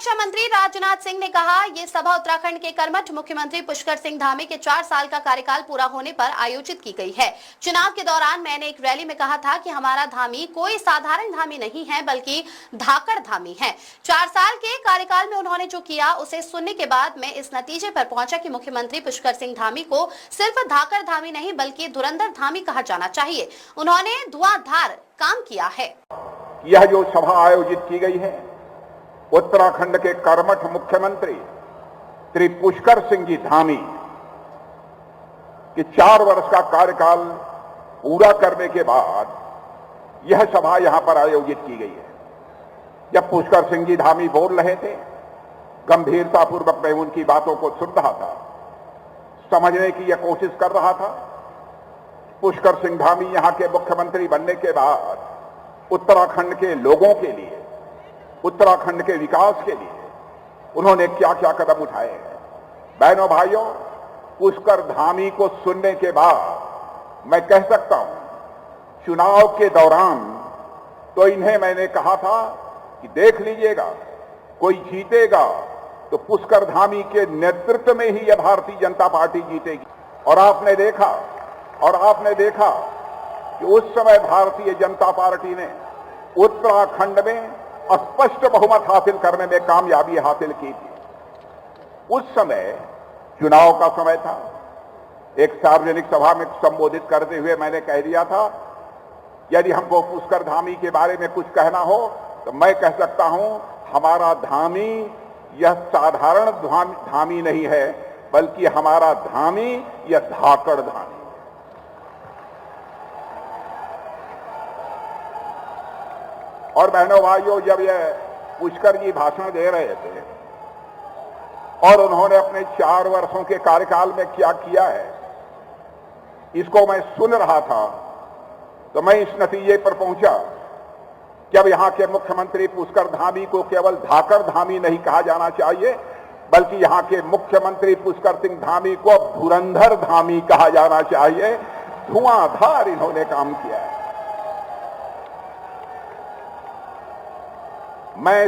रक्षा मंत्री राजनाथ सिंह ने कहा, ये सभा उत्तराखंड के कर्मठ मुख्यमंत्री पुष्कर सिंह धामी के 4 साल का कार्यकाल पूरा होने पर आयोजित की गई है। चुनाव के दौरान मैंने एक रैली में कहा था कि हमारा धामी कोई साधारण धामी नहीं है, बल्कि धाकड़ धामी है। 4 साल के कार्यकाल में उन्होंने जो किया, उसे सुनने के बाद मैं इस नतीजे पर पहुंचा कि मुख्यमंत्री पुष्कर सिंह धामी को सिर्फ धाकड़ धामी नहीं, बल्कि धुरंधर धामी कहा जाना चाहिए। उन्होंने धुआंधार काम किया है। यह जो सभा आयोजित की गई है, उत्तराखंड के कर्मठ मुख्यमंत्री श्री पुष्कर सिंह जी धामी के 4 वर्ष का कार्यकाल पूरा करने के बाद यह सभा यहां पर आयोजित की गई है। जब पुष्कर सिंह जी धामी बोल रहे थे, गंभीरतापूर्वक मैं उनकी बातों को सुन रहा था, समझने की यह कोशिश कर रहा था। पुष्कर सिंह धामी यहां के मुख्यमंत्री बनने के बाद उत्तराखंड के लोगों के लिए, उत्तराखंड के विकास के लिए उन्होंने क्या क्या कदम उठाए हैं। बहनों भाइयों, पुष्कर धामी को सुनने के बाद मैं कह सकता हूं, चुनाव के दौरान तो इन्हें मैंने कहा था कि देख लीजिएगा, कोई जीतेगा तो पुष्कर धामी के नेतृत्व में ही यह भारतीय जनता पार्टी जीतेगी। और आपने देखा कि उस समय भारतीय जनता पार्टी ने उत्तराखंड में स्पष्ट बहुमत हासिल करने में कामयाबी हासिल की थी। उस समय चुनाव का समय था। एक सार्वजनिक सभा में संबोधित करते हुए मैंने कह दिया था, यदि हमको पुष्कर धामी के बारे में कुछ कहना हो तो मैं कह सकता हूं, हमारा धामी यह साधारण धामी नहीं है, बल्कि हमारा धामी यह धाकड़ धामी। और बहनों भाइयों, जब यह पुष्कर जी भाषण दे रहे थे और उन्होंने अपने 4 वर्षों के कार्यकाल में क्या किया है, इसको मैं सुन रहा था, तो मैं इस नतीजे पर पहुंचा कि अब यहां के मुख्यमंत्री पुष्कर धामी को केवल धाकड़ धामी नहीं कहा जाना चाहिए, बल्कि यहां के मुख्यमंत्री पुष्कर सिंह धामी को अब धुरंधर धामी कहा जाना चाहिए। धुआंधार इन्होंने काम किया है। मैं